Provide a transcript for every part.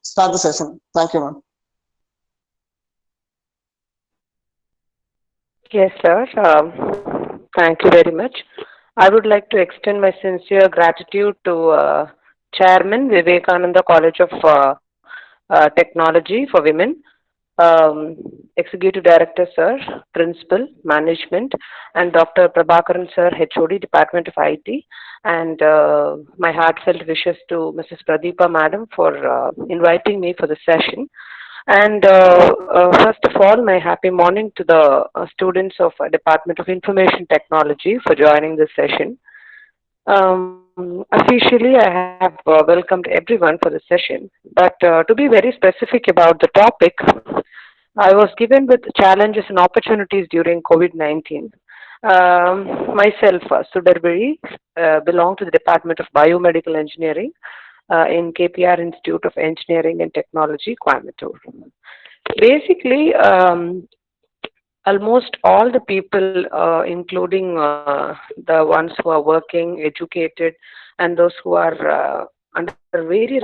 start the session. Thank you, ma'am. Yes, sir. Thank you very much. I would like to extend my sincere gratitude to Chairman Vivekananda College of Technology for Women, Executive Director, sir, Principal, Management, and Dr. Prabhakaran, sir, HOD, Department of IT, and my heartfelt wishes to Mrs. Pradeepa, madam, for inviting me for the session. And first of all, my happy morning to the students of Department of Information Technology for joining this session. Officially, I have welcomed everyone for the session, but to be very specific about the topic, I was given with challenges and opportunities during COVID-19. Myself, Sudarbari, belong to the Department of Biomedical Engineering in KPR Institute of Engineering and Technology, Coimbatore. Basically, almost all the people, including the ones who are working, educated, and those who are under various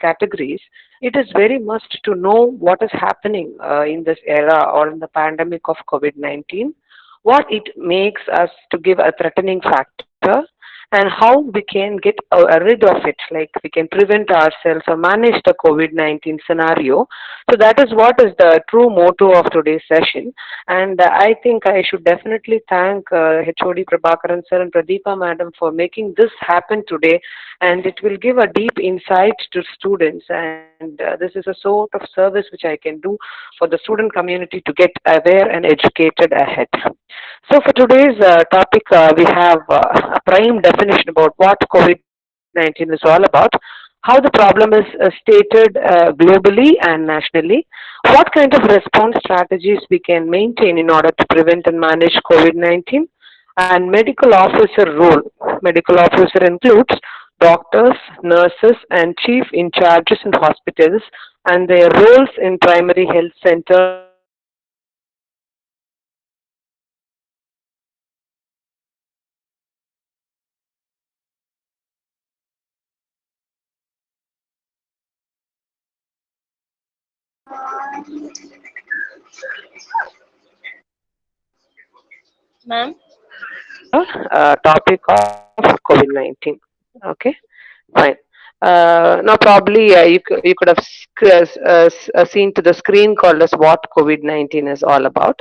categories, it is very must to know what is happening in this era or in the pandemic of COVID-19, what it makes us to give a threatening factor, and how we can get rid of it, like we can prevent ourselves or manage the COVID-19 scenario. So that is what is the true motto of today's session. And I think I should definitely thank HOD Prabhakaran sir and Pradeepa madam for making this happen today. And it will give a deep insight to students. And this is a sort of service which I can do for the student community to get aware and educated ahead. So for today's topic, we have a prime definition about what COVID-19 is all about, how the problem is stated globally and nationally, what kind of response strategies we can maintain in order to prevent and manage COVID-19, and medical officer role. Medical officer includes doctors, nurses, and chief in charges in hospitals and their roles in primary health centers and hospitals. So Ma'am. topic of COVID-19. Okay, fine. Now, probably you could have seen to the screen called as what COVID-19 is all about.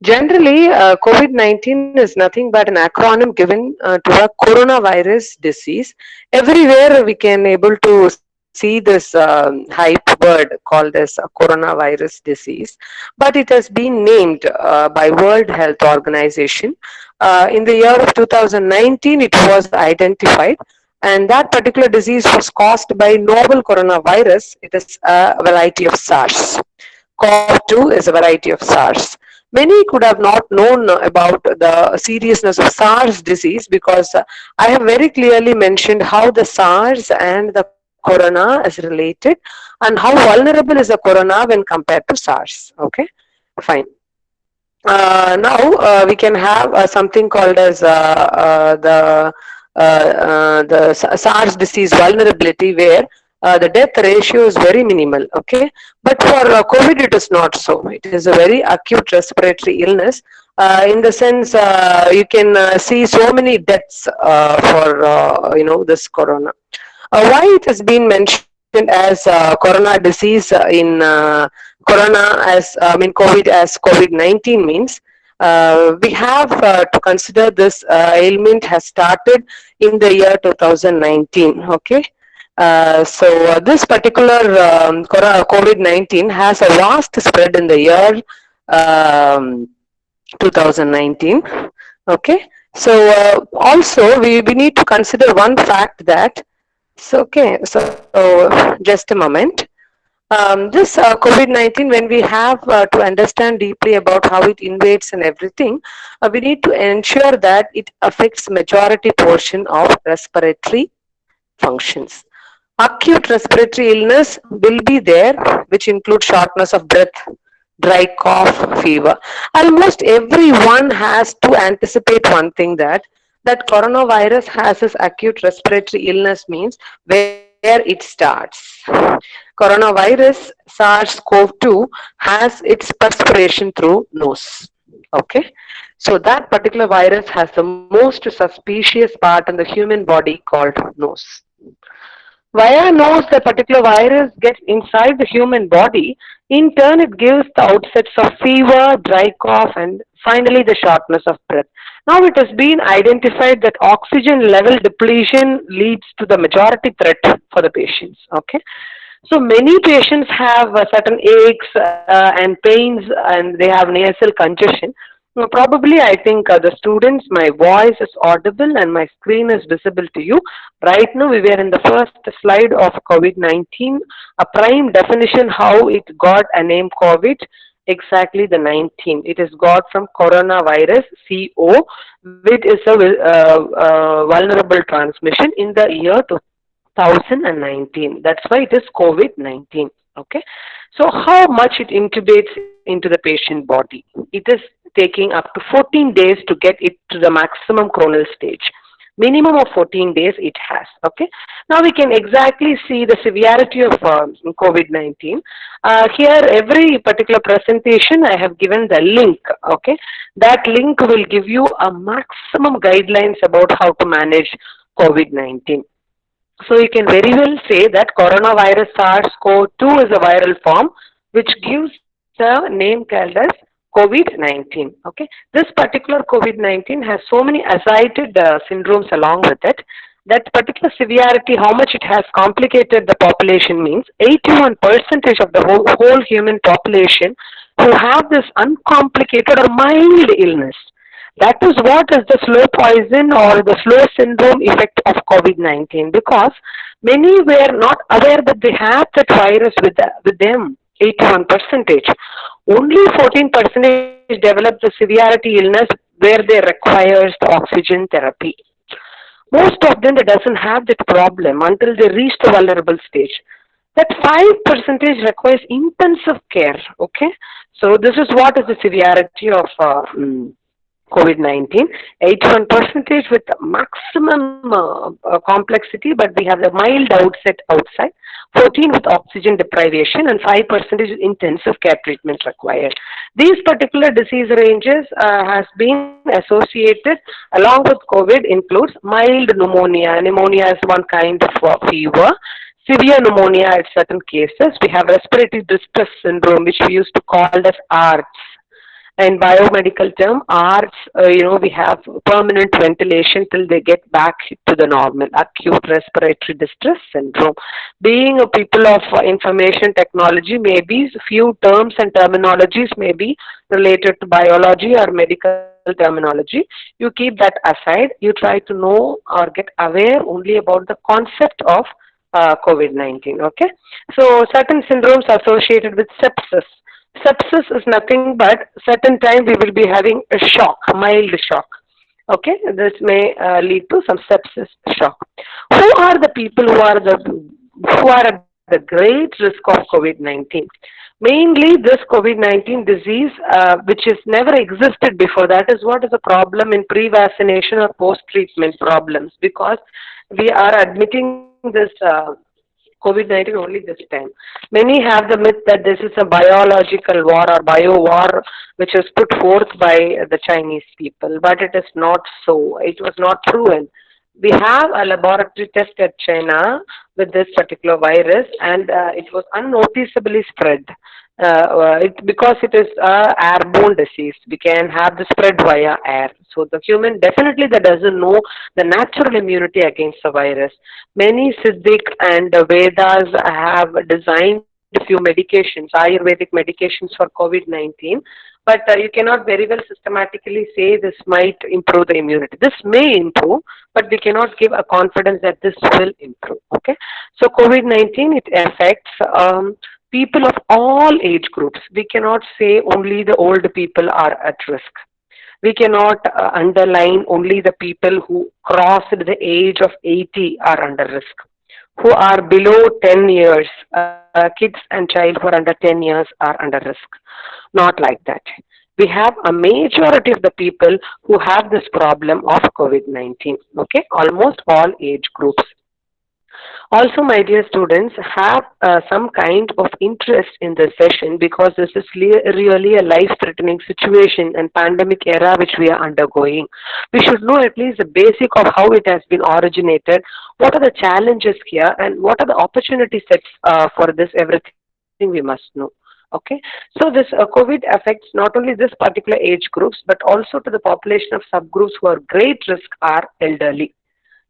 Generally, COVID-19 is nothing but an acronym given to a coronavirus disease. Everywhere we can able to see this hype word called as a coronavirus disease, but it has been named by World Health Organization. In the year of 2019, it was identified, and that particular disease was caused by novel coronavirus. It is a variety of SARS. CoV-2 is a variety of SARS. Many could have not known about the seriousness of SARS disease because I have very clearly mentioned how the SARS and the corona is related and how vulnerable is the corona when compared to SARS. Okay, fine. Now we can have something called as the SARS disease vulnerability, where the death ratio is very minimal. Okay, but for COVID it is not so. It is a very acute respiratory illness. In the sense, you can see so many deaths for this corona. Why it has been mentioned as corona disease corona as COVID as COVID-19 means we have to consider this ailment has started in the year 2019. Okay, this particular COVID-19 has a vast spread in the year um, 2019. Okay, so also we need to consider one fact that just a moment. This COVID-19, when we have to understand deeply about how it invades and everything, we need to ensure that it affects majority portion of respiratory functions. Acute respiratory illness will be there, which include shortness of breath, dry cough, fever. Almost everyone has to anticipate one thing, that coronavirus has this acute respiratory illness means it starts. Coronavirus SARS-CoV-2 has its perspiration through nose. Okay, so that particular virus has the most suspicious part in the human body called nose. Via nose, the particular virus gets inside the human body. In turn, it gives the outsets of fever, dry cough, and finally the shortness of breath. Now, it has been identified that oxygen level depletion leads to the majority threat for the patients. Okay, so many patients have certain aches and pains, and they have nasal congestion. Probably, I think the students, my voice is audible and my screen is visible to you. Right now, we were in the first slide of COVID-19, a prime definition how it got a name COVID. Exactly the 19. It is got from coronavirus, CO, which is a vulnerable transmission in the year 2019. That's why it is COVID-19. Okay. So how much it incubates into the patient body? It is taking up to 14 days to get it to the maximum coronal stage. Minimum of 14 days it has. Okay. Now we can exactly see the severity of COVID-19. Here, every particular presentation, I have given the link. Okay. That link will give you a maximum guidelines about how to manage COVID-19. So you can very well say that coronavirus SARS-CoV-2 is a viral form which gives the name called as COVID-19. Okay, this particular COVID-19 has so many associated syndromes along with it. That particular severity, how much it has complicated the population means 81% of the whole human population who have this uncomplicated or mild illness. That is what is the slow poison or the slow syndrome effect of COVID-19 because many were not aware that they have that virus with them, 81 percentage. Only 14 percentage develop the severity illness where they requires the oxygen therapy. Most of them, they doesn't have that problem until they reach the vulnerable stage. That 5 percentage requires intensive care. Okay, so this is what is the severity of COVID-19, 81 percentage with maximum complexity, but we have the mild outset outside, 14 with oxygen deprivation, and 5 percentage intensive care treatment required. These particular disease ranges has been associated along with COVID includes mild pneumonia. Pneumonia is one kind of fever. Severe pneumonia at certain cases. We have respiratory distress syndrome, which we used to call as ARDS. In biomedical term, ARDS, we have permanent ventilation till they get back to the normal, acute respiratory distress syndrome. Being a people of information technology, maybe few terms and terminologies may be related to biology or medical terminology. You keep that aside. You try to know or get aware only about the concept of COVID-19, okay? So, certain syndromes associated with sepsis. Sepsis is nothing but certain time we will be having a shock, a mild shock. Okay, this may lead to some sepsis shock. Who are the people who are at the great risk of COVID-19? Mainly this COVID-19 disease, which has never existed before. That is what is a problem in pre-vaccination or post-treatment problems because we are admitting this COVID-19 only this time. Many have the myth that this is a biological war or bio war which is put forth by the Chinese people, but it is not so. It was not proven. We have a laboratory test at China with this particular virus and it was unnoticeably spread. Because it is a airborne disease, we can have the spread via air. So the human definitely that doesn't know the natural immunity against the virus. Many Siddhic and Vedas have designed a few medications, Ayurvedic medications for COVID-19, but you cannot very well systematically say this might improve the immunity. This may improve, but we cannot give a confidence that this will improve. Okay, so COVID-19 it affects people of all age groups. We cannot say only the old people are at risk. We cannot underline only the people who crossed the age of 80 are under risk. Who are below 10 years, kids and child who are under 10 years are under risk. Not like that. We have a majority of the people who have this problem of COVID-19. Okay, almost all age groups. Also, my dear students, have some kind of interest in this session because this is really a life-threatening situation and pandemic era which we are undergoing. We should know at least the basic of how it has been originated, what are the challenges here, and what are the opportunity sets for this, everything we must know. Okay, so this COVID affects not only this particular age groups but also to the population of subgroups who are great risk are elderly.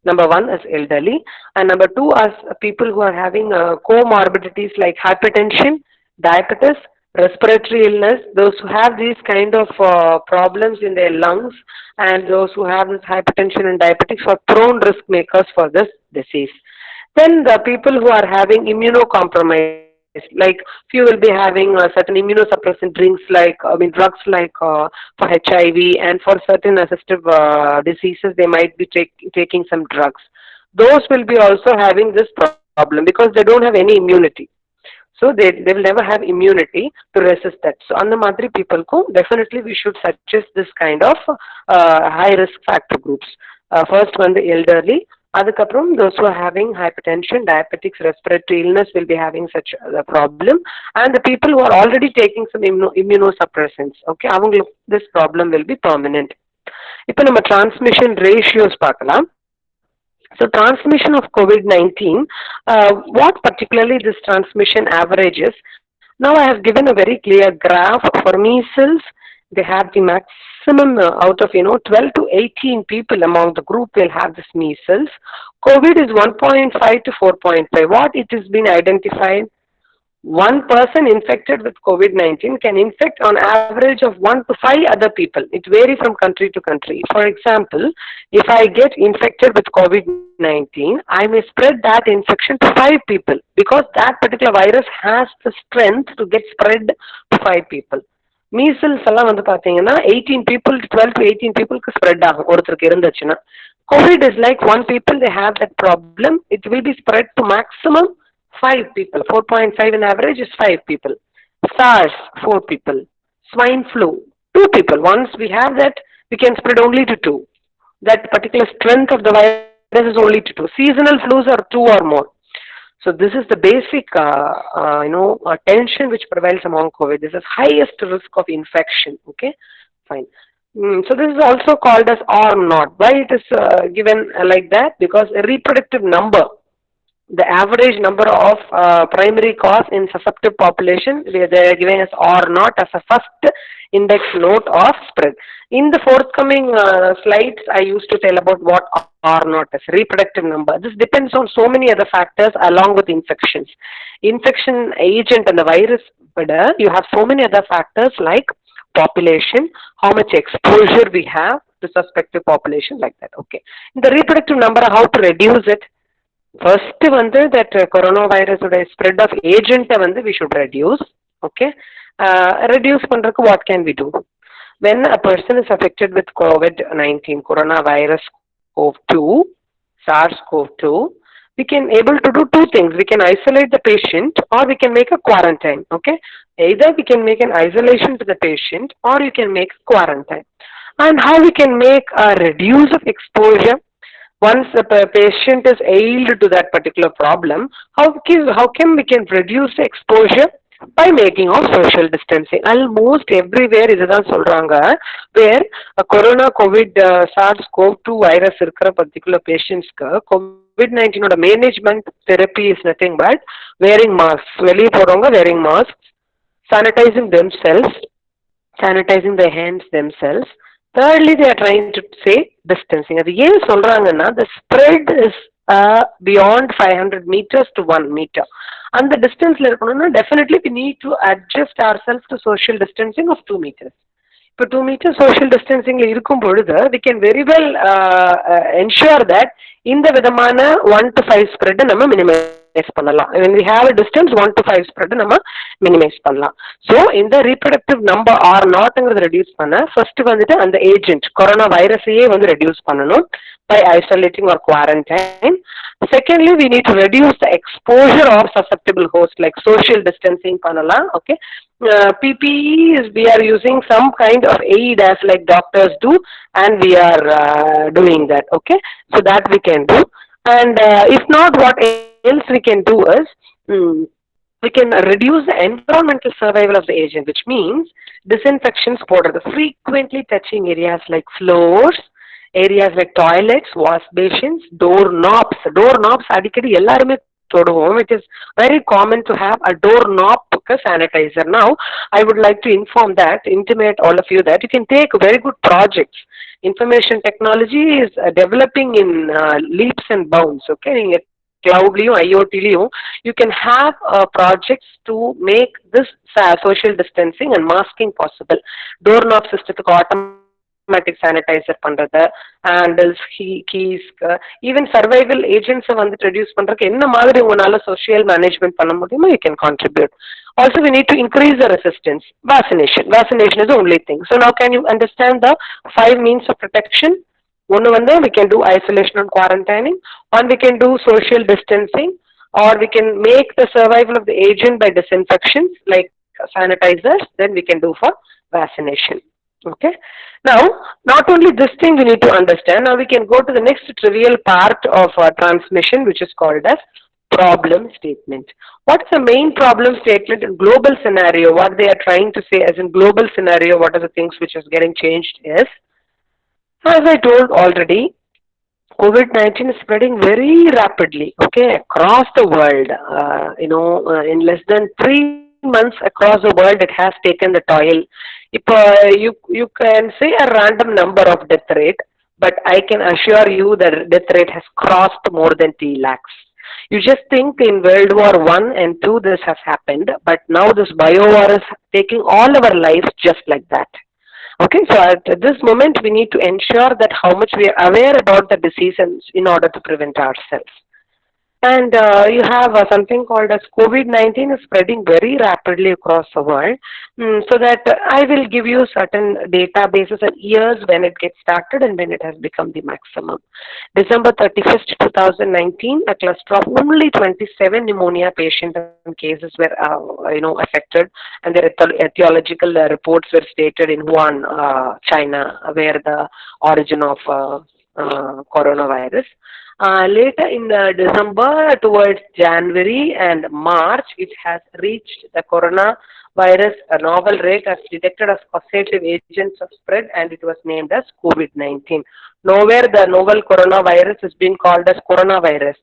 Number one is elderly, and number two is people who are having comorbidities like hypertension, diabetes, respiratory illness. Those who have these kind of problems in their lungs, and those who have this hypertension and diabetics are prone risk makers for this disease. Then the people who are having immunocompromised, like few will be having certain immunosuppressant drinks, like drugs like for HIV, and for certain assistive diseases, they might be taking some drugs. Those will be also having this problem because they don't have any immunity. So they will never have immunity to resist that. So on the Madri people ko, definitely we should suggest this kind of high risk factor groups. First one, the elderly. அதுக்கப்புறம் those who are having hypertension, diabetics, respiratory illness will be having such a problem, and the people who are already taking some immunosuppressants, okay, அவங்களுக்கு this problem will be permanent. இப்போ நம்ம transmission ratios பார்க்கலாம். So transmission of COVID-19, what particularly this transmission averages? Now I have given a very clear graph for measles. They have the maximum out of 12 to 18 people among the group will have this measles. COVID is 1.5 to 4.5. What it has been identified? One person infected with COVID-19 can infect on average of 1 to 5 other people. It varies from country to country. For example, if I get infected with COVID-19, I may spread that infection to 5 people because that particular virus has the strength to get spread to 5 people. Measles எல்லாம் வந்து பாத்தீங்கன்னா 18 people, 12 to 18 peopleக்கு spread ஆகும் ஒருத்தருக்கு இருந்துச்சுன்னா. COVID is like 1 people, they have that problem. It will be spread to maximum 5 people. 4.5 in average is 5 people. SARS, 4 people. Swine flu, 2 people. Once we have that, we can spread only to 2. That particular strength of the virus is only to 2. Seasonal flus are 2 or more. So this is the basic, tension which prevails among COVID. This is highest risk of infection. Okay, fine. So this is also called as R naught. Why it is given like that? Because a reproductive number, the average number of primary cause in susceptible population, they are giving us R naught as a first index note of spread. In the forthcoming slides, I used to tell about what R naught is, reproductive number. This depends on so many other factors along with infections. Infection agent and the virus, you have so many other factors like population, how much exposure we have to suspected population, like that. Okay. In the reproductive number, how to reduce it? First வந்து that coronavirus spread of agent வந்து we should reduce. Okay, reduce பண்றதுக்கு what can we do? When a person is affected with COVID-19, coronavirus CoV-2, SARS-CoV-2, we can able to do 2 things. We can isolate the patient or we can make a quarantine. Okay, either we can make an isolation to the patient or you can make quarantine. And how we can make a reduce of exposure? Once the patient is ailed to that particular problem, how can we can reduce the exposure? By making of social distancing. Almost everywhere இதுதான் சொல்றாங்க, where corona covid SARS-CoV-2 virus இருக்கிற particular patientsக்கு COVID-19 ஓட management therapy is nothing but wearing masks. வெளியே போறவங்க wearing masks, sanitizing themselves, sanitizing their hands themselves. Thirdly, they are trying to say distancing. அது ஏன் சொல்றாங்கன்னா, the spread is beyond 500 meters to 1 meter. And the distance definitely we need to adjust ourselves to social distancing of 2 meters. இப்போ 2 meters social distancing இருக்கும் பொழுது we can very well ensure that இந்த விதமான 1 to 5 spread நம்ம minimize பண்ணலாம். When we have a distance 1 to 5 spread நம்ம minimize பண்ணலாம். So இந்த reproductive number R நாட்ங்கிறது reduce பண்ண first வந்துட்டு அந்த agent corona virus-ஐயே வந்து reduce பண்ணணும் by isolating or quarantine. Secondly, we need to reduce the exposure of susceptible hosts, like social distancing panala. Okay, PPE is we are using some kind of aid as like doctors do, and we are doing that. Okay, so that we can do. And if not, what else we can do is, we can reduce the environmental survival of the agent, which means disinfections போடுறது, frequently touching areas like floors, areas like toilets, wash basins, door knobs அடிக்கடி எல்லாருமே தொடுவோம். It is very common to have a door knob sanitizer. Now I would like to intimate all of you that you can take very good projects. Information technology is developing in leaps and bounds. Okay, cloudலயும் IoTலயும் you can have projects to make this social distancing and masking possible. Doorknob systemத்துக்கு automatic sanitizer பண்றது, handles, keys, even survival agents வந்து reduce பண்றதுக்கு என்ன மாதிரி உங்களால social management பண்ண முடியுமோ you can contribute. Also we need to increase the resistance. Vaccination is the only thing. So now can you understand the 5 means of protection? One we can do isolation and quarantining, one we can do social distancing, or we can make the survival of the agent by disinfections like sanitizers, then we can do for vaccination. Okay. Now, not only this thing we need to understand, now we can go to the next trivial part of transmission, which is called as problem statement. What is the main problem statement in global scenario? What they are trying to say as in global scenario, what are the things which is getting changed is, as I told already, COVID-19 is spreading very rapidly, okay, across the world. In less than 3 months across the world, it has taken the toll. If you can say a random number of death rate, but I can assure you that death rate has crossed more than 3 lakhs. You just think in World War I and II this has happened, but now this bio-war is taking all our lives just like that. Okay, so at this moment we need to ensure that how much we are aware about the disease in order to prevent ourselves. And you have something called as COVID-19 is spreading very rapidly across the world. So that I will give you certain databases and years when it gets started and when it has become the maximum. December 31st, 2019, a cluster of only 27 pneumonia patient cases were affected, and their etiological reports were stated in Wuhan, China, where the origin of coronavirus. Later in December towards January and March, it has reached the coronavirus, a novel rate as detected as causative agents of spread, and it was named as COVID-19. Nowhere the novel coronavirus is being called as coronavirus.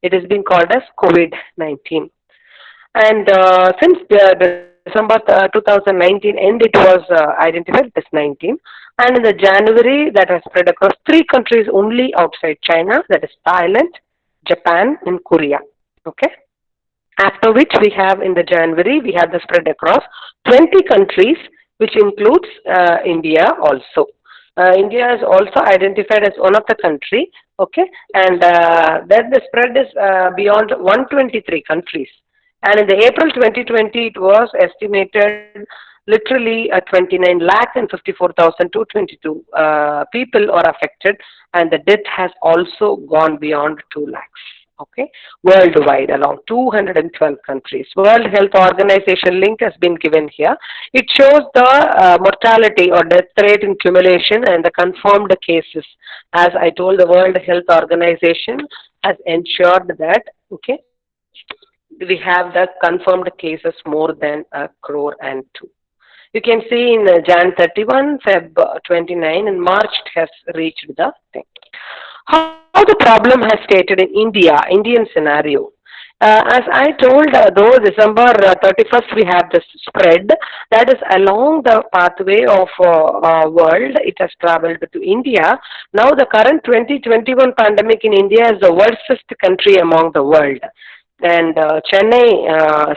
It is being called as COVID-19. And since December 2019 end, it was identified as 19. And in the January, that has spread across 3 countries only outside China, that is Thailand, Japan, and Korea. Okay. After which we have in the January, we have the spread across 20 countries, which includes India also. India is also identified as one of the country. Okay. And then the spread is beyond 123 countries. And in the April 2020, it was estimated literally 29 lakh and 54,222 people are affected, and the death has also gone beyond 2 lakhs. Okay, worldwide along 212 countries. World Health Organization link has been given here. It shows the mortality or death rate in cumulation and the confirmed cases. As I told, the World Health Organization has ensured that, okay, we have the confirmed cases more than 1 crore and 2. You can see in Jan 31, Feb 29, and March it has reached the thing. How the problem has stated in Indian scenario. As I told, though December 31st we have this spread, that is along the pathway of world, it has traveled to India. Now the current 2021 pandemic in India is the worstest country among the world. And Chennai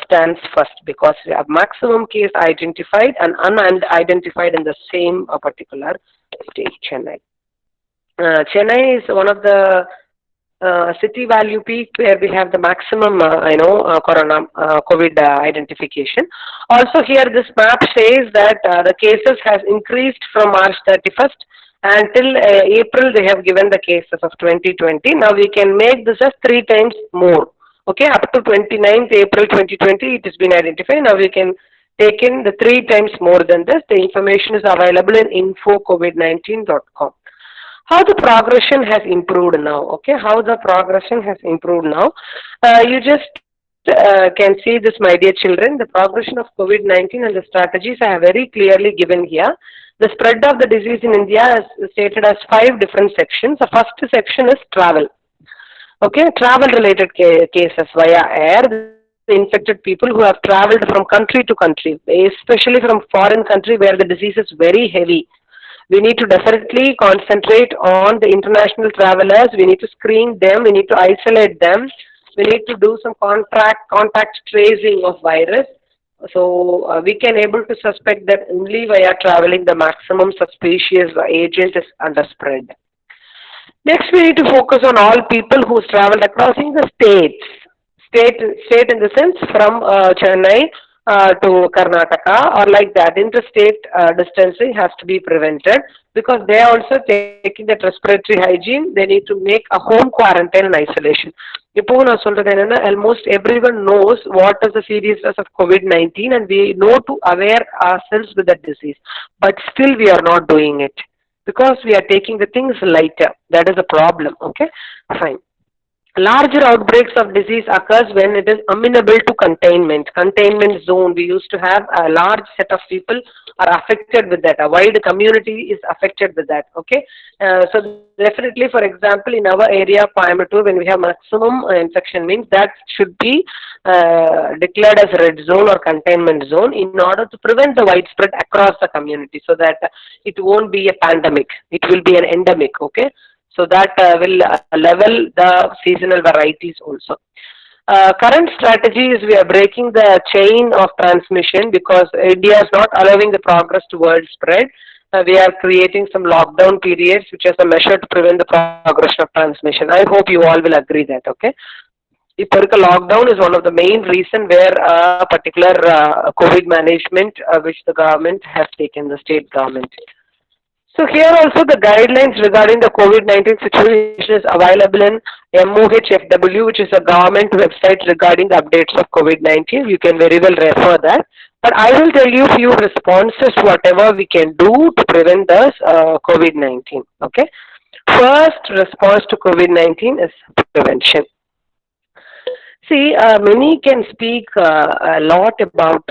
stands first because we have maximum case identified and unidentified in the same particular state, Chennai. Chennai is one of the city value peak where we have the maximum, COVID identification. Also here this map says that the cases has increased from March 31st until April they have given the cases of 2020. Now we can make this as 3 times more. Okay, up to 29th April 2020, it has been identified. Now we can take in the 3 times more than this. The information is available in infocovid19.com. How the progression has improved now, okay? How the progression has improved now. You just can see this, my dear children. The progression of COVID-19 and the strategies I have very clearly given here. The spread of the disease in India is stated as 5 different sections. The first section is travel. Okay, travel related cases via air. The infected people who have traveled from country to country, especially from foreign country where the disease is very heavy. We need to definitely concentrate on the international travelers. We need to screen them. We need to isolate them. We need to do some contact tracing of virus. So we can able to suspect that only via traveling the maximum suspicious agent is under spread. Next, we need to focus on all people who's traveled across the states. State, state in the sense from Chennai to Karnataka or like that. Interstate distancing has to be prevented because they are also taking that respiratory hygiene. They need to make a home quarantine and isolation. இப்போ நான் சொல்றது என்னன்னா almost everyone knows what is the seriousness of COVID-19 and we know to aware ourselves with that disease, but still we are not doing it because we are taking the things lighter. That is a problem. Okay, fine. Larger outbreaks of disease occurs when it is amenable to containment. Containment zone, we used to have a large set of people are affected with that. A wide community is affected with that. Okay, so definitely, for example, in our area, Coimbatore, when we have maximum infection means that should be declared as red zone or containment zone in order to prevent the widespread across the community so that it won't be a pandemic. It will be an endemic. Okay. So that will level the seasonal varieties also. Current strategy is we are breaking the chain of transmission because India is not allowing the progress towards spread. We are creating some lockdown periods which is a measure to prevent the progression of transmission. I hope you all will agree that, okay? Historical lockdown is one of the main reason where particular COVID management which the government has taken, the state government. So here also the guidelines regarding the COVID-19 situation is available in MOHFW, which is a government website regarding the updates of COVID-19. You can very well refer that. But I will tell you few responses, whatever we can do to prevent this COVID-19. Okay. First response to COVID-19 is prevention. See, many can speak a lot about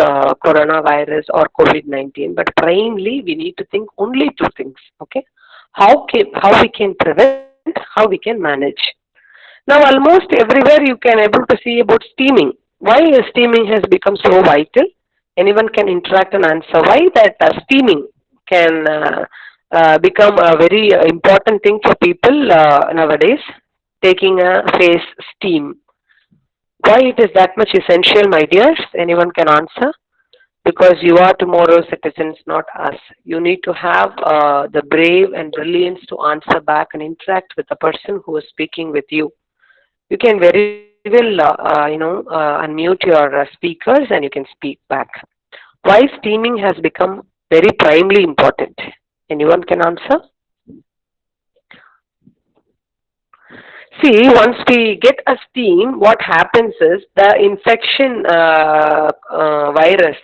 coronavirus or COVID-19, but primarily we need to think only 2 things. Okay, how we can prevent, how we can manage. Now, almost everywhere you can able to see about steaming. Why steaming has become so vital? Anyone can interact and answer why that steaming can become a very important thing for people nowadays. Taking a face steam. Why it is that much essential, my dears? Anyone can answer? Because you are tomorrow's citizens, not us. You need to have the brave and brilliance to answer back and interact with the person who is speaking with you. You can very well, unmute your speakers and you can speak back. Why steaming has become very primarily important? Anyone can answer? See, once we get a steam, what happens is the infection virus,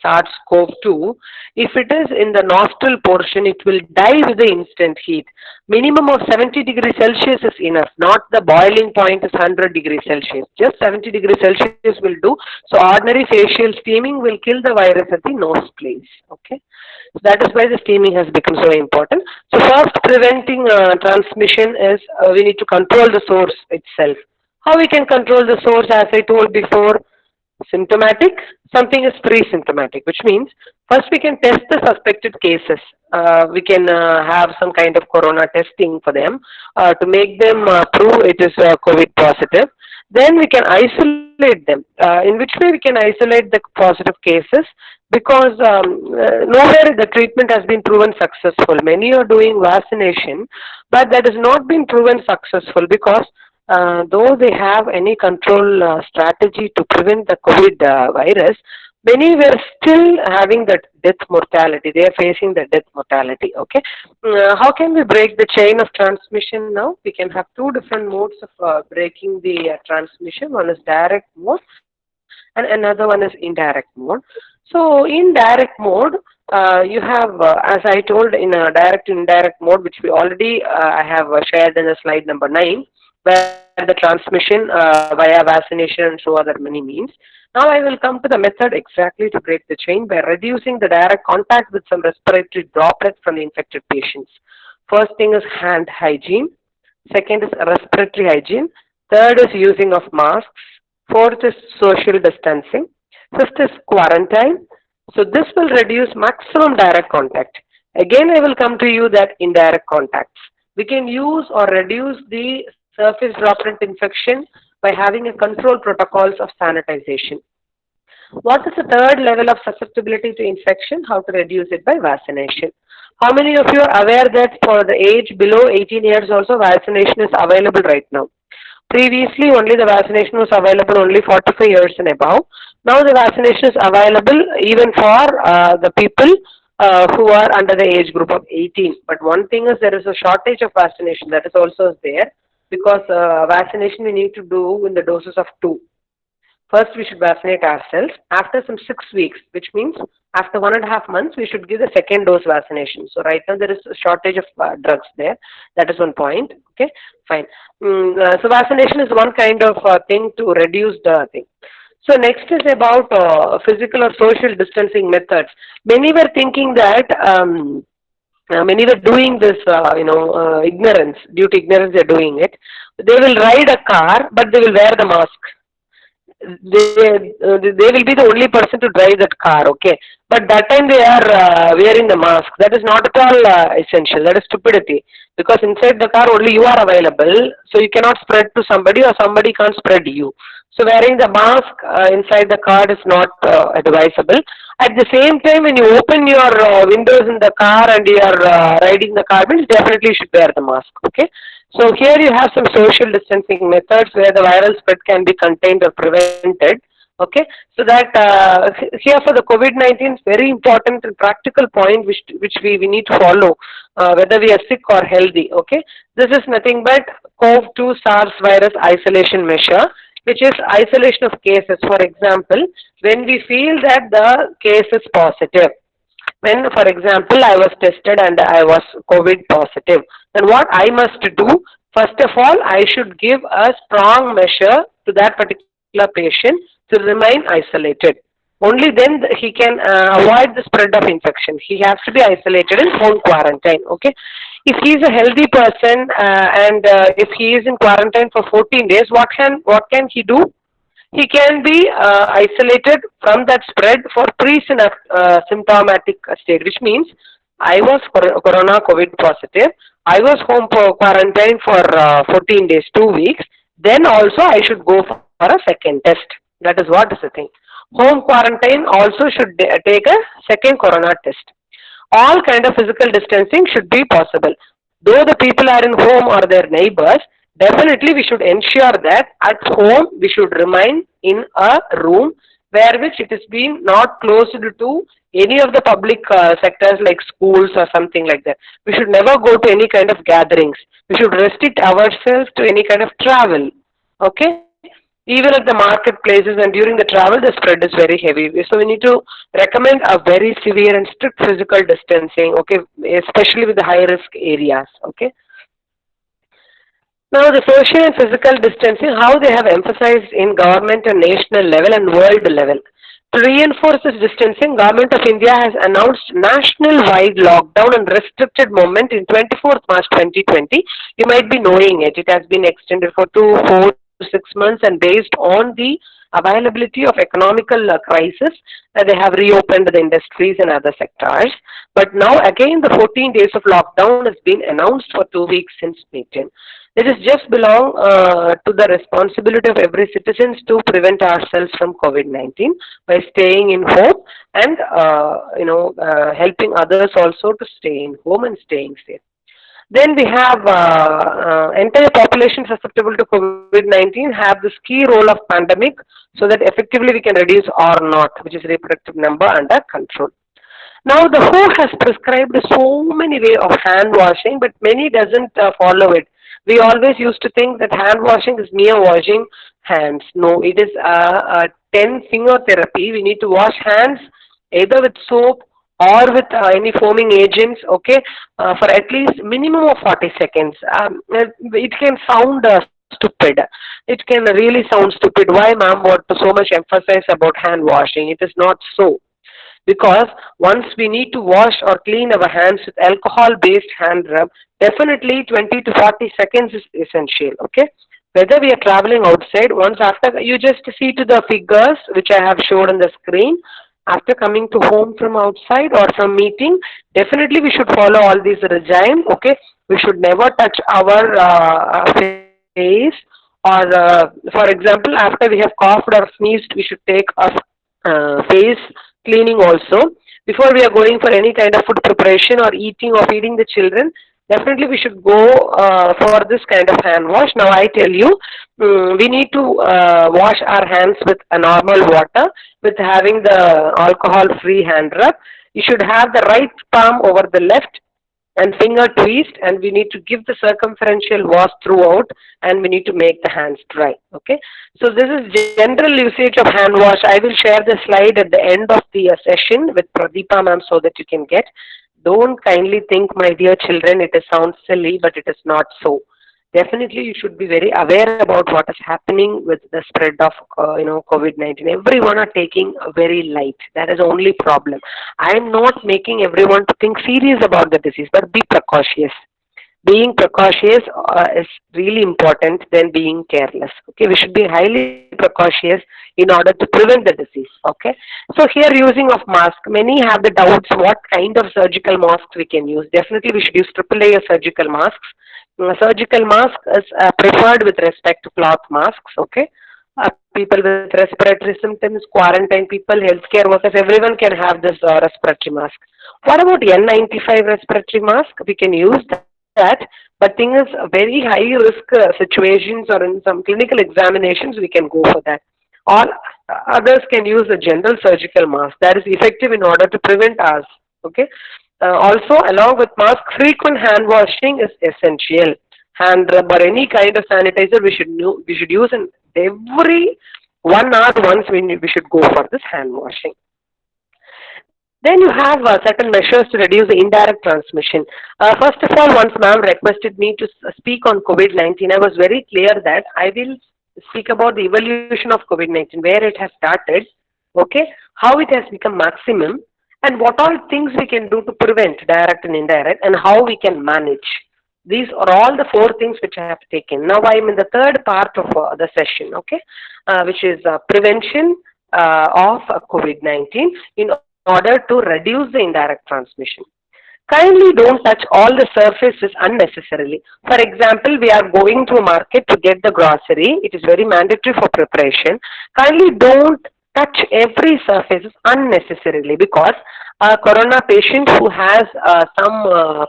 SARS-CoV-2, if it is in the nostril portion, it will die with the instant heat. Minimum of 70 degrees Celsius is enough, not the boiling point is 100 degrees Celsius. Just 70 degrees Celsius will do. So ordinary facial steaming will kill the virus at the nose place. Okay. So that is why the steaming has become so important. So first preventing transmission is we need to control the source itself. How we can control the source? As I told before, symptomatic, something is pre-symptomatic, which means first we can test the suspected cases. We can have some kind of corona testing for them to make them prove it is COVID positive. Then we can isolate them. In which way we can isolate the positive cases? Because nowhere the treatment has been proven successful. Many are doing vaccination, but that has not been proven successful because though they have any control strategy to prevent the COVID virus, many were still having that death mortality. They are facing the death mortality. Okay, how can we break the chain of transmission now? We can have 2 different modes of breaking the transmission. One is direct mode and another one is indirect mode. So in direct mode, you have, as I told, in a direct indirect mode, which we already I have shared in the slide number 9, where the transmission via vaccination and so other many means. Now I will come to the method exactly to break the chain by reducing the direct contact with some respiratory droplets from the infected patients. First thing is hand hygiene. Second is respiratory hygiene. Third is using of masks. Fourth is social distancing. Fifth is quarantine. So this will reduce maximum direct contact. Again, I will come to you that indirect contacts. We can use or reduce the surface droplet infection by having a control protocols of sanitization. What is the third level of susceptibility to infection? How to reduce it by vaccination. How many of you are aware that for the age below 18 years also vaccination is available right now? Previously only the vaccination was available only 45 years and above. Now the vaccination is available even for the people who are under the age group of 18. But one thing is there is a shortage of vaccination that is also there because vaccination we need to do in the doses of 2. First, we should vaccinate ourselves. After some 6 weeks, which means after 1.5 months, we should give the second dose vaccination. So right now there is a shortage of drugs there. That is one point. Okay, fine. So vaccination is one kind of thing to reduce the thing. So next is about physical or social distancing methods. Many were thinking that many were doing this, ignorance. Due to ignorance, they are doing it. They will ride a car, but they will wear the mask. They will be the only person to drive that car, okay, but that time they are wearing the mask. That is not at all essential. That is stupidity, because inside the car only you are available, so you cannot spread to somebody or somebody can't spread you. So wearing the mask inside the car is not advisable. At the same time, when you open your windows in the car and you are riding the car, means definitely you should wear the mask, okay. So here you have some social distancing methods where the viral spread can be contained or prevented. Okay, so that here for the COVID-19 is very important and practical point which we need to follow whether we are sick or healthy. Okay, this is nothing but CoV-2 SARS virus isolation measure, which is isolation of cases. For example, when we feel that the case is positive, when, for example, I was tested and I was COVID positive, then what I must do? First of all, I should give a strong measure to that particular patient to remain isolated. Only then he can avoid the spread of infection. He has to be isolated in home quarantine. Okay. If he is a healthy person and if he is in quarantine for 14 days, what can he do? He can be isolated from that spread for pre-symptomatic state, which means I was corona COVID positive. I was home for quarantine for 14 days, 2 weeks. Then also I should go for a second test. That is what is the thing. Home quarantine also should take a second corona test. All kind of physical distancing should be possible. Though the people are in home or their neighbors, definitely we should ensure that at home we should remain in a room where which it is being not closed to any of the public sectors like schools or something like that. We should never go to any kind of gatherings. We should restrict ourselves to any kind of travel. Okay? Even at the marketplaces and during the travel, the spread is very heavy. So we need to recommend a very severe and strict physical distancing, okay, especially with the high risk areas, okay. Now the social and physical distancing, how they have emphasized in government and national level and world level. To reinforce this distancing, Government of India has announced national-wide lockdown and restricted movement in 24th March 2020. You might be knowing it. It has been extended for 2, 4, 6 months, and based on the availability of economical crisis, they have reopened the industries and other sectors. But now again the 14 days of lockdown has been announced for 2 weeks since May 10. It is just belong to the responsibility of every citizen to prevent ourselves from COVID-19 by staying in home and helping others also to stay in home and staying safe. Then we have entire population susceptible to COVID-19 have this key role of pandemic, so that effectively we can reduce or not, which is reproductive number under control. Now the WHO has prescribed so many ways of hand washing, but many doesn't follow it. We always used to think that hand washing is mere washing hands. No, it is a 10 finger therapy, we need to wash hands either with soap or with any foaming agents, okay, for at least minimum of 40 seconds. It can sound stupid. It can really sound stupid. Why, ma'am, what so much emphasize about hand washing? It is not so, because once we need to wash or clean our hands with alcohol based hand rub, definitely 20 to 40 seconds is essential, okay. Whether we are traveling outside, once after, you just see to the figures which I have showed on the screen, after coming to home from outside or from meeting, definitely we should follow all these regime, okay. We should never touch our face, or for example, after we have coughed or sneezed, we should take a face cleaning also. Before we are going for any kind of food preparation or eating or feeding the children, definitely we should go for this kind of hand wash. Now I tell you, we need to wash our hands with a normal water, with having the alcohol free hand rub. You should have the right palm over the left and finger twist, and we need to give the circumferential wash throughout, and we need to make the hands dry, okay. So this is general usage of hand wash. I will share the slide at the end of the session with Pradeepa ma'am so that you can get. Don't kindly think, my dear children, it sounds silly, but it is not so. Definitely you should be very aware about what is happening with the spread of COVID-19. Everyone are taking very light. That is the only problem. I am not making everyone to think serious about the disease, but be precautious. Being precautious is really important than being careless, okay. We should be highly precautious in order to prevent the disease, okay. So here, using of mask, many have the doubts what kind of surgical masks we can use. Definitely we should use triple layer surgical masks. Surgical mask is preferred with respect to cloth masks, okay. People with respiratory symptoms, quarantine people, healthcare workers, everyone can have this respiratory mask. What about N95 respiratory mask? We can use that, but thing is, very high risk situations or in some clinical examinations, we can go for that. All others can use a general surgical mask that is effective in order to prevent us, okay. Also, along with mask, frequent hand washing is essential. Hand rub or any kind of sanitizer we should use in every 1 hour once we should go for this hand washing. Then you have certain measures to reduce the indirect transmission. First of all, once ma'am requested me to speak on COVID-19, I was very clear that I will speak about the evolution of COVID-19, where it has started, okay, how it has become maximum, and what all things we can do to prevent direct and indirect, and how we can manage. These are all the 4 things which I have taken. Now I am in the third part of the session, okay, which is prevention of COVID-19 in order to reduce the indirect transmission. Kindly don't touch all the surfaces unnecessarily. For example, we are going to a market to get the grocery. It is very mandatory for preparation. Kindly don't touch every surface unnecessarily, because a corona patient who has some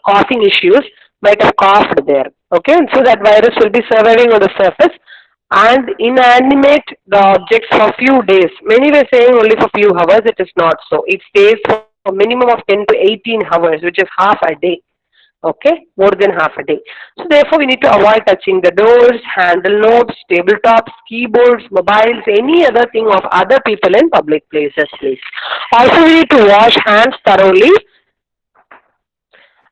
coughing issues might have coughed there, okay, and so that virus will be surviving on the surface and inanimate the objects for few days. Many were saying only for few hours. It is not so. It stays for a minimum of 10 to 18 hours, which is half a day, okay, more than half a day. So therefore we need to avoid touching the doors, handle knobs, tabletops, keyboards, mobiles, any other thing of other people in public places, please. Also we need to wash hands thoroughly,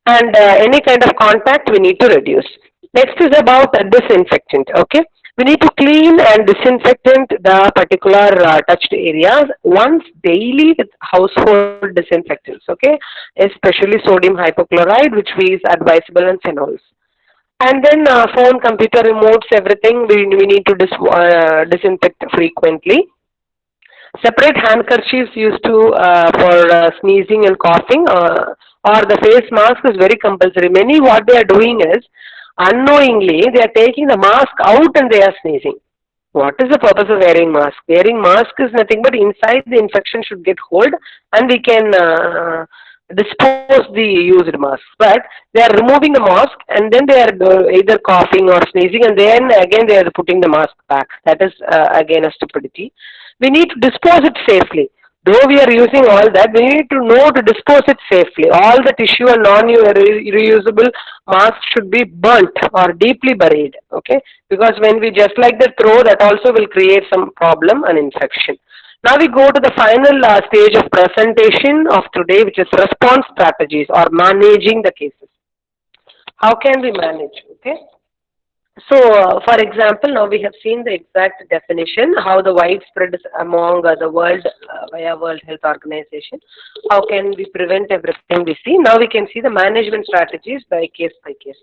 and any kind of contact we need to reduce. Next is about disinfectant, okay. We need to clean and disinfectant the particular touched areas once daily with household disinfectants, okay, especially sodium hypochlorite, which is advisable, and phenols. And then phone, computer remotes, everything we need to disinfect frequently. Separate handkerchiefs used to for sneezing and coughing, or the face mask is very compulsory. Many, what they are doing is, unknowingly they are taking the mask out and they are sneezing. What is the purpose of wearing mask? Wearing mask is nothing but inside the infection should get hold, and we can dispose the used mask. But they are removing the mask and then they are either coughing or sneezing, and then again they are putting the mask back. That is again a stupidity. We need to dispose it safely. Though we are using all that, we need to know to dispose it safely. All the tissue and non-reusable masks should be burnt or deeply buried, okay? Because when we just like that throw, that also will create some problem and infection. Now we go to the final stage of presentation of today, which is response strategies or managing the cases. How can we manage? Okay. So, for example, now we have seen the exact definition, how the widespread is among the world via World Health Organization. How can we prevent everything we see? Now we can see the management strategies by case by case.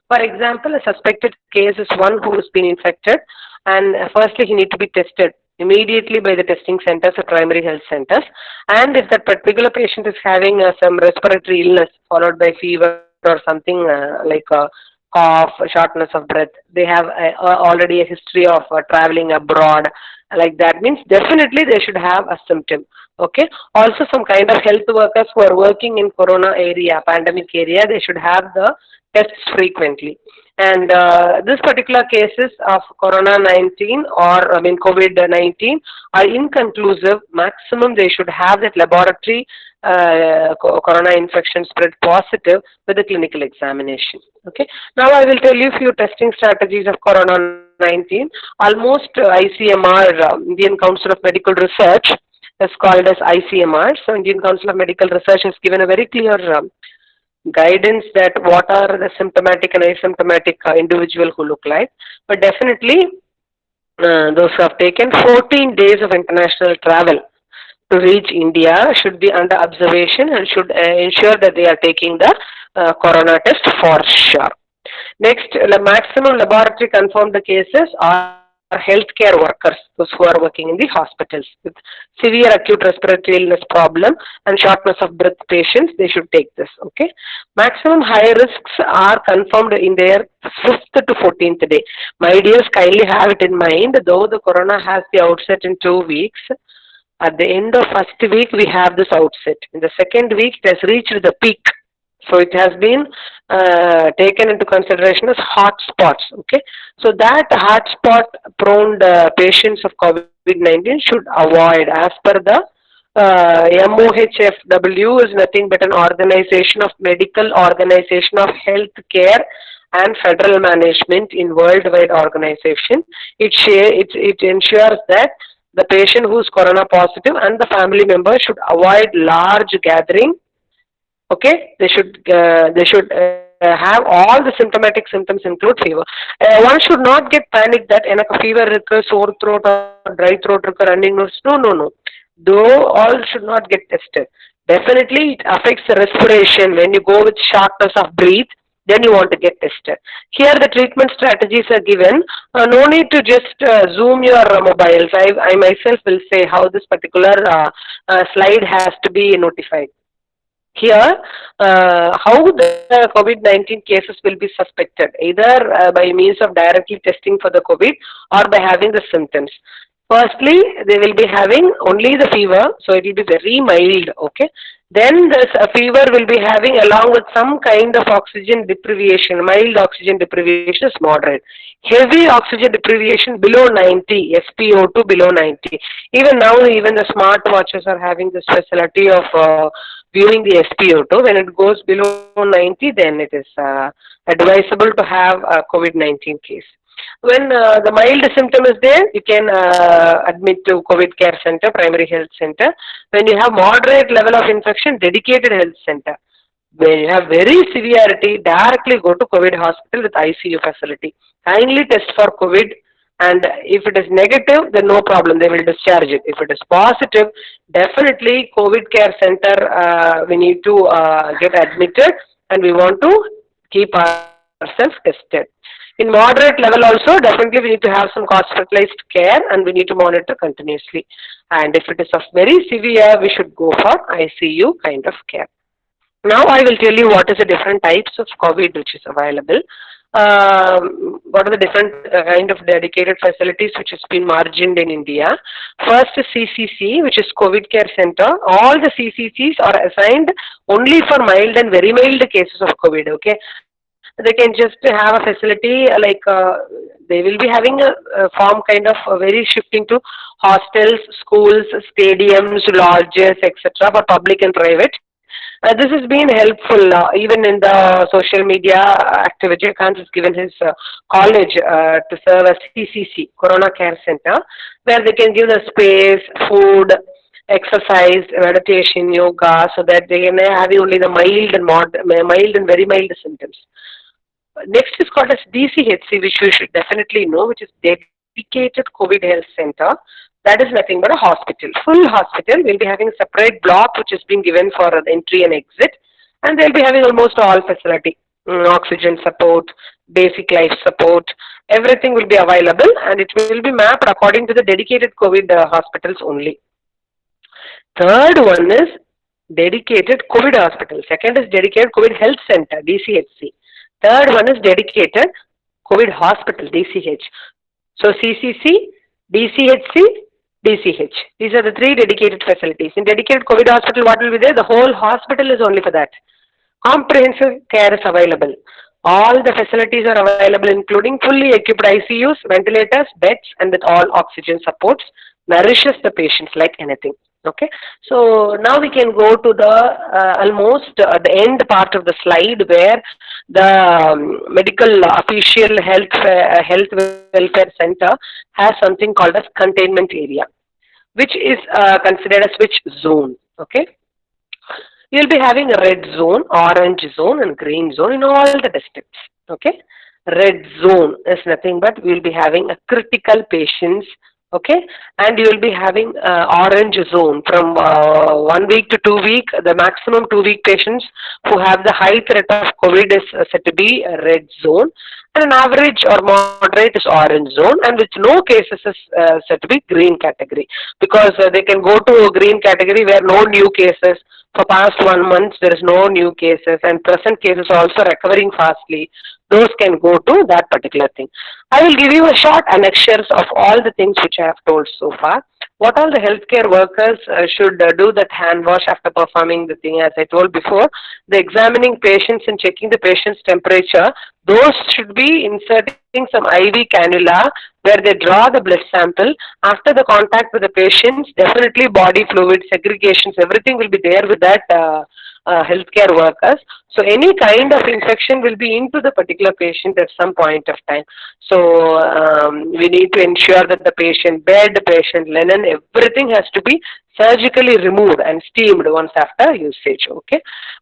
For example, a suspected case is one who has been infected, and firstly he need to be tested immediately by the testing centers or primary health centers. And if that particular patient is having some respiratory illness followed by fever or something like cough, shortness of breath, they have already a history of traveling abroad, like that means definitely they should have a symptom. Okay. Also, some kind of health workers who are working in corona area, pandemic area, they should have the tests frequently. And this particular cases of corona 19 or I mean COVID 19 are inconclusive. Maximum they should have that laboratory corona infection spread positive with the clinical examination. Okay. Now I will tell you few testing strategies of corona 19. Almost ICMR, Indian Council of Medical Research, is called as ICMR. So Indian Council of Medical Research has given a very clear guidance that what are the symptomatic and asymptomatic individual who look like. But definitely those who have taken 14 days of international travel to reach India should be under observation and should ensure that they are taking the corona test for sure. Next, the maximum laboratory confirmed cases are healthcare workers, those who are working in the hospitals with severe acute respiratory illness problem and shortness of breath patients, they should take this. Okay. Maximum high risks are confirmed in their 5th to 14th day. My dears, kindly have it in mind, though the corona has the outset in 2 weeks, at the end of first week we have this outset. In the second week it has reached the peak. So it has been taken into consideration as hot spots. Okay. So that hotspot prone patients of COVID-19 should avoid, as per the MOHFW is nothing but an organization of medical organization of health care and federal management in worldwide organization. It ensures that the patient who is corona positive and the family member should avoid large gathering. Okay, they should have all the symptomatic symptoms include fever. One should not get panicked that a fever irukku, sore throat or dry throat irukku, running nose. No. Though all should not get tested. Definitely it affects the respiration. When you go with shortness of breath, then you want to get tested. Here the treatment strategies are given. No need to just zoom your mobiles. I myself will say how this particular slide has to be notified. Here, how the COVID-19 cases will be suspected, either by means of directly testing for the COVID or by having the symptoms. Firstly, they will be having only the fever, so it will be very mild, okay. Then this fever will be having along with some kind of oxygen deprivation. Mild oxygen deprivation is moderate. Heavy oxygen deprivation below 90, SpO2 below 90. Even now, even the smart watches are having this facility of viewing the SpO2. When it goes below 90, then it is advisable to have a COVID-19 case. When the mild symptom is there, you can admit to COVID care center, primary health center. When you have moderate level of infection, dedicated health center. When you have very severity, directly go to COVID hospital with ICU facility. Kindly test for COVID, and if it is negative, then no problem, they will discharge it. If it is positive, definitely COVID care center, we need to get admitted, and we want to keep ourselves tested. In moderate level also, definitely we need to have some hospitalized care and we need to monitor continuously. And if it is of very severe, we should go for ICU kind of care. Now I will tell you what is the different types of COVID which is available. What are the different kind of dedicated facilities which has been margined in India. First is CCC, which is COVID Care Center. All the CCCs are assigned only for mild and very mild cases of COVID, okay. They can just have a facility like they will be having a form kind of very shifting to hostels, schools, stadiums, lodges, etc. for public and private. This has been helpful even in the social media activity. Vijayakant has given his college to serve as CCC, Corona Care Center, where they can give the space, food, exercise, meditation, yoga, so that they can have only the mild and very mild symptoms. Next is called as DCHC, which you should definitely know, which is Dedicated COVID Health Center. That is nothing but a hospital, full hospital. We'll be having a separate block which is being given for the entry and exit, and they'll be having almost all facility, oxygen support, basic life support, everything will be available, and it will be mapped according to the dedicated COVID hospitals only. Third one is dedicated COVID hospital. Second is dedicated COVID health center, DCHC. Third one is dedicated COVID hospital, DCH. So CCC, DCHC, DCH. These are the three dedicated facilities. In dedicated COVID hospital, what will be there? The whole hospital is only for that. Comprehensive care is available. All the facilities are available, including fully equipped ICUs, ventilators, beds, and with all oxygen supports. Nourishes the patients like anything. Okay, so now we can go to the almost the end part of the slide where the medical official health welfare center has something called as containment area, which is considered as which zone. Okay, you'll be having a red zone, orange zone, and green zone in all the districts. Okay, red zone is nothing but we'll be having a critical patients. Okay, and you will be having orange zone from 1 week to 2 week. The maximum 2 week patients who have the high threat of COVID is said to be a red zone, and an average or moderate is orange zone, and with no cases is said to be green category, because they can go to a green category where no new cases. For past 1 month, there is no new cases, and present cases also recovering fastly. Those can go to that particular thing. I will give you a short annexures of all the things which I have told so far. What all the healthcare workers should do that hand wash after performing the thing, as I told before, the examining patients and checking the patient's temperature, those should be inserting some IV cannula where they draw the blood sample. After the contact with the patients, definitely body fluid, segregations, everything will be there with that healthcare workers. So any kind of infection will be into the particular patient at some point of time. So we need to ensure that the patient bed, the patient linen, everything has to be surgically removed and steamed once after usage. Okay.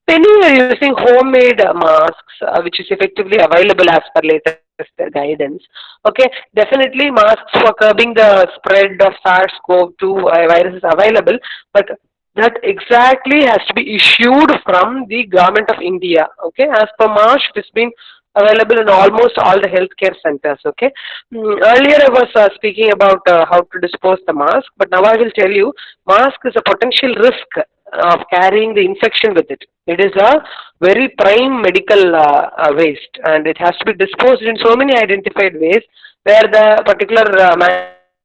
Many are using homemade masks, which is effectively available as per latest guidance. Okay, definitely masks for curbing the spread of SARS-CoV-2 virus is available, but that exactly has to be issued from the government of India. Okay, as per March, it has been available in almost all the healthcare centers. Okay, earlier I was speaking about how to dispose the mask, but now I will tell you, mask is a potential risk of carrying the infection with it. It is a very prime medical waste, and it has to be disposed in so many identified ways where the particular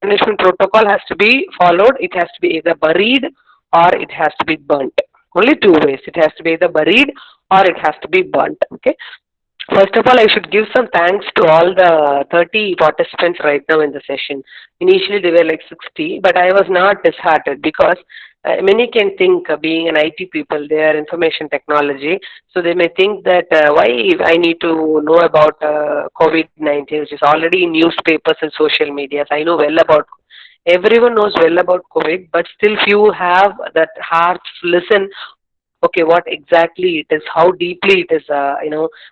management protocol has to be followed. It has to be either buried or it has to be burnt. Only two ways. It has to be either buried or it has to be burnt. Okay. First of all, I should give some thanks to all the 30 participants right now in the session. Initially, they were like 60, but I was not disheartened because many can think, being an IT people, they are information technology, so they may think that why I need to know about COVID-19, which is already in newspapers and social media. I know well about. Everyone knows well about COVID, but still few have that heart to listen. Okay, what exactly it is, how deeply it is,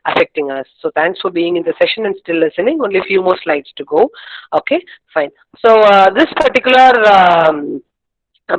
affecting us. So thanks for being in the session and still listening. Only a few more slides to go. Okay, fine. So this particular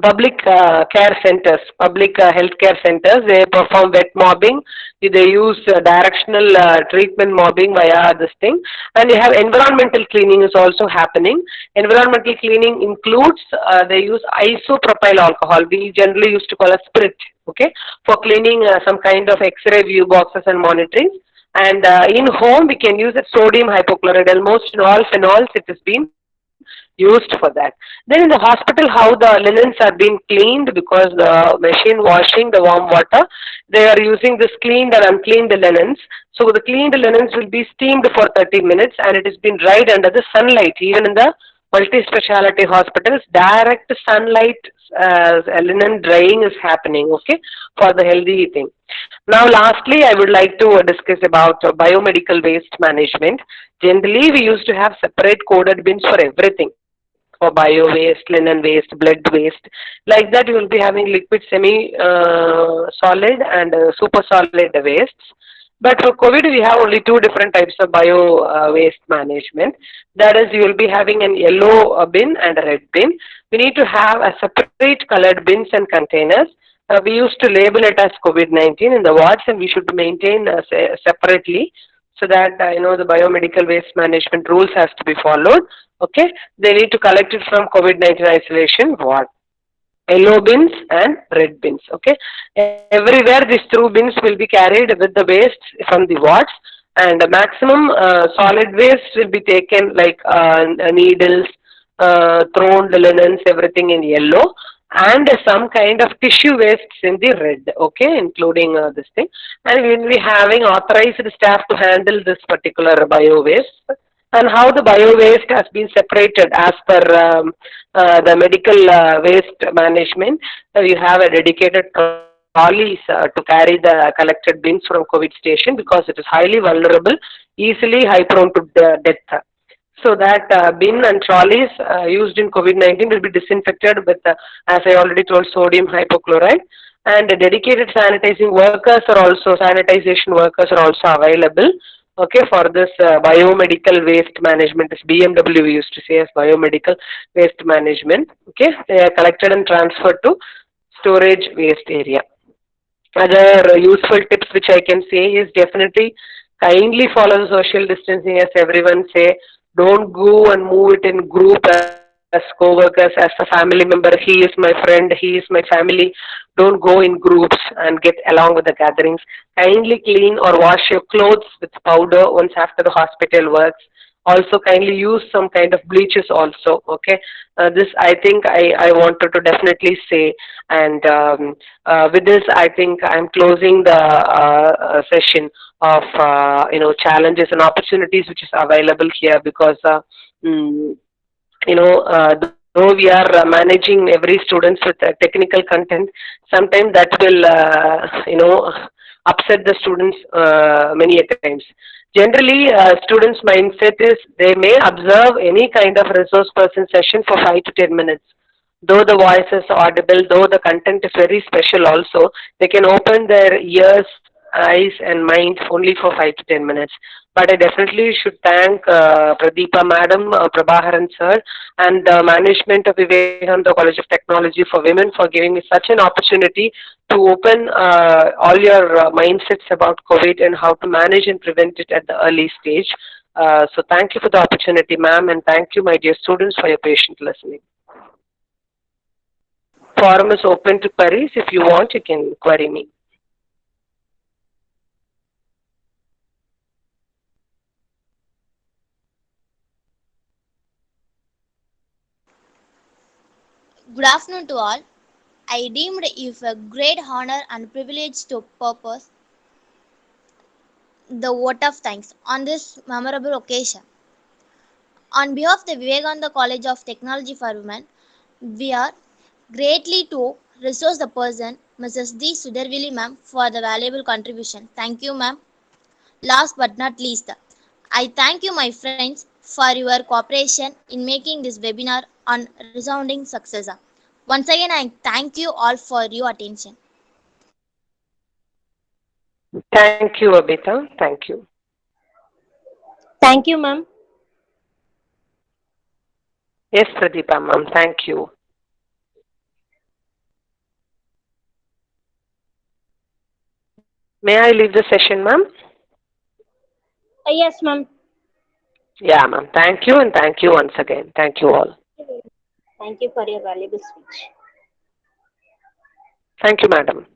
public care centers, public health care centers, they perform wet mobbing. They use directional treatment mobbing via this thing. And you have environmental cleaning is also happening. Environmental cleaning includes, they use isopropyl alcohol. We generally used to call it spirit, okay, for cleaning some kind of X-ray view boxes and monitors. And in home, we can use sodium hypochlorite. Almost in all phenols, it has been used for that. Then in the hospital, how the linens are being cleaned, because the machine washing, the warm water, they are using this cleaned and uncleaned linens. So the cleaned linens will be steamed for 30 minutes and it has been dried under the sunlight. Even in the multi-speciality hospitals, direct sunlight linen drying is happening, okay, for the healthy eating. Now, lastly, I would like to discuss about biomedical waste management. Generally, we used to have separate coded bins for everything, for bio waste, linen waste, blood waste. Like that, you will be having liquid, semi solid, and super solid wastes. But for COVID, we have only two different types of bio waste management. That is, you will be having an yellow bin and a red bin. We need to have a separate colored bins and containers. We used to label it as COVID-19 in the wards, and we should maintain separately so that the biomedical waste management rules has to be followed. Okay, they need to collect it from COVID-19 isolation ward. Yellow bins and red bins. Okay, everywhere these two bins will be carried with the waste from the wards, and the maximum solid waste will be taken like needles, thrown linens, everything in yellow, and some kind of tissue wastes in the red. Okay, including this thing, and we will be having authorized staff to handle this particular bio waste. And how the bio waste has been separated as per the medical waste management. You have a dedicated trolleys to carry the collected bins from COVID station because it is highly vulnerable, easily high prone to death. So that bin and trolleys used in COVID-19 will be disinfected with, as I already told, sodium hypochlorite. And dedicated sanitizing workers are also, sanitization workers are also available. Okay, for this biomedical waste management, this BMW we used to say as biomedical waste management. Okay, they are collected and transferred to storage waste area. Other useful tips which I can say is definitely kindly follow the social distancing as everyone say. Don't go and move it in group as co-workers, as a family member. He is my friend, he is my family. Don't go in groups and get along with the gatherings. Kindly clean or wash your clothes with powder once after the hospital works. Also, kindly use some kind of bleaches also. Okay, this I think I wanted to definitely say. And with this, I think I'm closing the session of challenges and opportunities which is available here because though we are managing every students with technical content, sometimes that will upset the students many a times. Generally, students' mindset is they may observe any kind of resource person session for 5 to 10 minutes. Though the voice is audible, though the content is very special also, they can open their ears, eyes and mind only for 5 to 10 minutes. But I definitely should thank Pradeepa Madam, Prabhaharan Sir and the management of Vivekananda College of Technology for Women for giving me such an opportunity to open all your mindsets about COVID and how to manage and prevent it at the early stage. So thank you for the opportunity, ma'am, and thank you, my dear students, for your patient listening. Forum is open to queries. If you want, you can query me. Good afternoon to all. I deemed it a great honor and privilege to purpose the vote of thanks on this memorable occasion. On behalf of the Vivekananda College of Technology for Women, we are greatly to resource the person, Mrs. D. Sudarvili ma'am, for the valuable contribution. Thank you, ma'am. Last but not least, I thank you, my friends, for your cooperation in making this webinar on resounding success. Once again, I thank you all for your attention. Thank you, Abita. Thank you. Thank you, ma'am. Yes, Pradeepa, ma'am. Thank you. May I leave the session, ma'am? Yes, ma'am. Yeah, ma'am. Thank you and thank you once again. Thank you all. Thank you for your valuable speech. Thank you, madam.